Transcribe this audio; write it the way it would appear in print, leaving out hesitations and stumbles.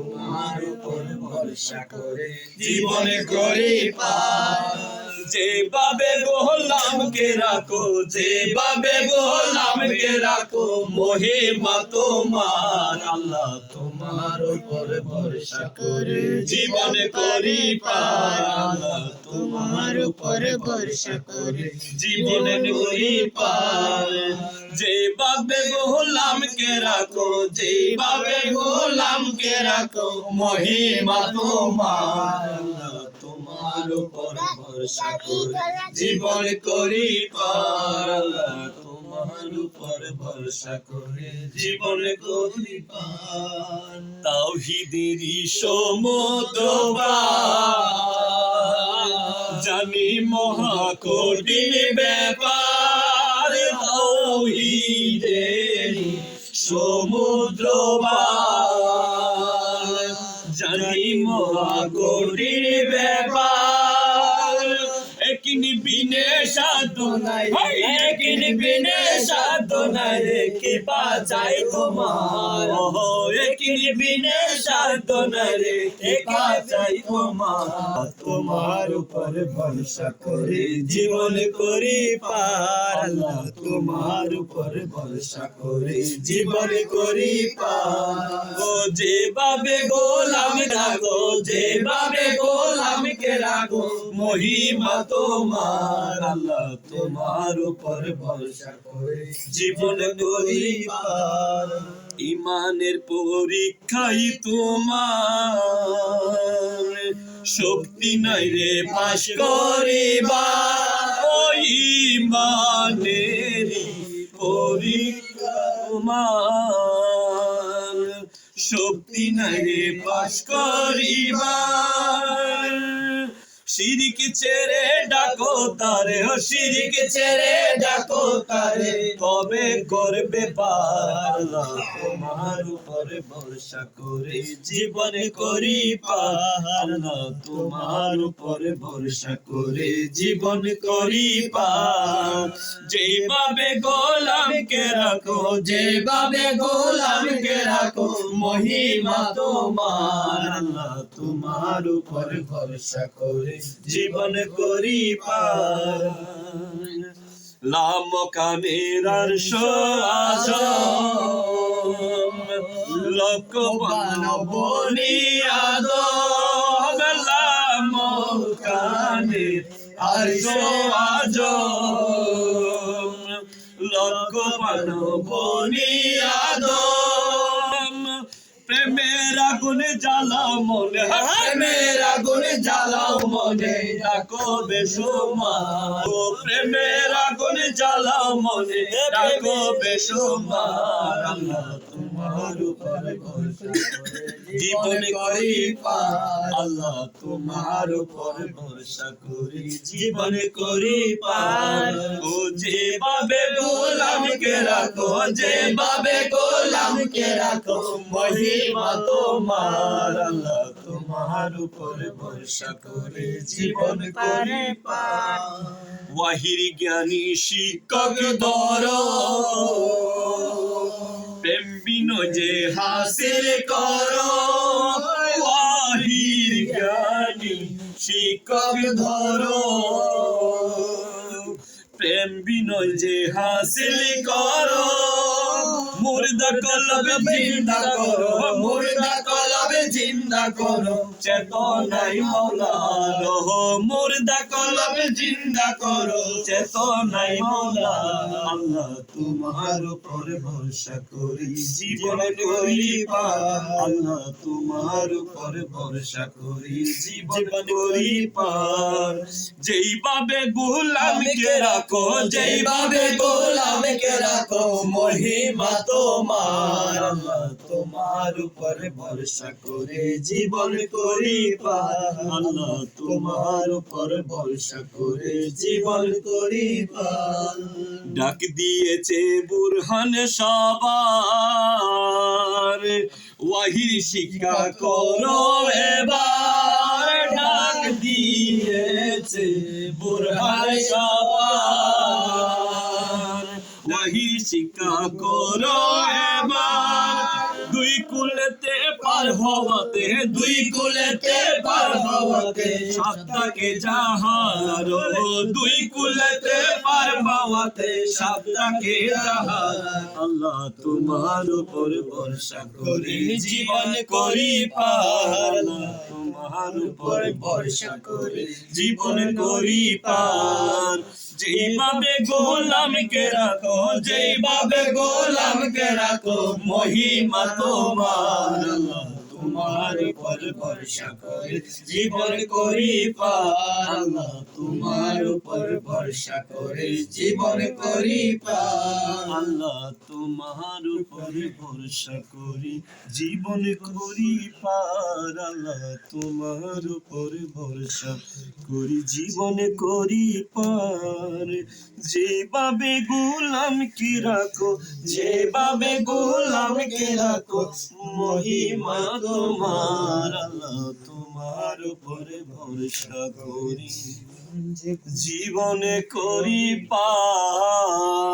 তোমার উপর ভরসা করে জীবনে করি পার। যেভাবে গোলামকে রাখো, যেভাবে গোলামকে রাখো, মহিমা তোমার। আল্লাহ তোমার উপর ভরসা করে জীবনে করি পার। আল্লাহ তোমার উপর ভরসা করে জীবনে করি পার। যেভাবে গোলামকে রাখো, যেভাবে গোলামকে রাখো, মহিমা তোমার। আল্লাহ তোমার উপর ভরসা করে জীবন করি পার। আল্লাহ তোমার উপর ভরসা করে জীবন করি পার। তাওহীদেরই সমুদ্র জানি মহাকঠিন ব্যাপার। তাওহীদেরই সমুদ্র জানি মহাকঠিন ব্যাপার। একদিন বিনে সাধনায়, একদিন বিনে সাধনায় রেখে বাঁচাই তোমার। একদিন বিনে সাধনায় রেখে বাঁচাই তোমার। তোমার উপর ভরসা করে জীবন করি পার। আল্লাহ তোমার উপর ভরসা করে জীবন করি পার। ও যেভাবে গোলাম রাখো, যেভাবে গোলামকে রাখো, মহিমা তোমার। আল্লাহ তোমার উপর ভরসা করে জীবন করি পার। ইমানের পরীক্ষাই তোমার, শক্তি নাই রে পাশ করিবা। ওই ইমানের পরীক্ষা তোমার, শক্তি নাই রে পাশ করিবা। শিরিক ছেড়ে ডাকো তারে, শিরিক ছেড়ে ডাকো তারে, তবে করবে পার। আল্লাহ তোমার উপর ভরসা করে জীবন করি পার। আল্লাহ তোমার উপর ভরসা করে জীবন করি পার। যেভাবে গোলামকে রাখো, যেভাবে গোলামকে রাখো, মহিমা তোমার। আল্লাহ তোমার উপর ভরসা করে জীবন করি পার। লামকানের আরশ আযম, লক্ষ মানব নিয়াদম। লামকানের আরশ আযম, লক্ষ মানব নিয়াদম। প্রেমের আগুন জ্বালাও মনে, প্রেমের আগুন জ্বালাও মনে, ডাকো বেসুমার। ও প্রেমের আগুন জ্বালাও মনে, ডাকো বেসুমার। আল্লাহ তোমার উপর ভরসা করে জীবন করি পার। আল্লাহ তোমার উপর ভরসা করে জীবন করি পার। ও যেভাবে গোলামকে রাখো, যেভাবে গোলামকে রাখো, মহিমা তোমার। আল্লাহ তোমার উপর ভরসা করে জীবন করি পার। ওয়াহির জ্ঞানী শিক্ষক ধরো, প্রেম বিনয়ে হাসিল করো। ওয়াহির জ্ঞানী শিক্ষক ধরো, প্রেম বিনয়ে হাসিল করো। মুর্দা কলবে জিন্দা করো, মুর্দা কলবে জিন্দা করো, চেতনাই মওলার। মুর্দা কলবে জিন্দা করো, চেতনাই মওলার। আল্লাহ তোমার উপর ভরসা করি জীবন করি পার। আল্লাহ তোমার উপর ভরসা করি জীবন করি পার। যেইভাবে গোলামকে রাখো, যেইভাবে গোলামকে রাখো, মহিমা তোমার। আল্লাহ তোমার উপর ভরসা করে জীবন করি পার। আল্লাহ তোমার উপর ভরসা করে জীবন করি পার। ডাক দিয়েছে বুরহান সবার, ওয়াহির শিক্ষা করো এবার। ডাক দিয়েছে বুরহান সবার, ওয়াহির শিক্ষা করো এবার। দুই কুলতে পার হওয়াতে দুই কুলেতে পার হওয়াতে সাতটাকে যাহার দুই কুলেতে পার হওয়াতে সাতটাকে যাহার আল্লাহ তোমার উপর ভরসা করি জীবন করি পার আল্লাহ তোমার উপর ভরসা করি জীবন করি পার যেভাবে গোলামকে রাখো যেভাবে গোলামকে রাখো মহিমা তোমার আল্লাহ তোমার উপর ভরসা করি জীবন করি পার আল্লাহ তোমার উপর ভরসা করি জীবন করি পার আল্লাহ তোমার উপর ভরসা করি জীবন করি পার আল্লাহ তোমার উপর ভরসা করি জীবন করি পার যেভাবে গোলামকে রাখো যেভাবে গোলামকে রাখো মহিমা তোমার আল্লাহ তোমার উপরে ভরসা করি জীবনে করি পার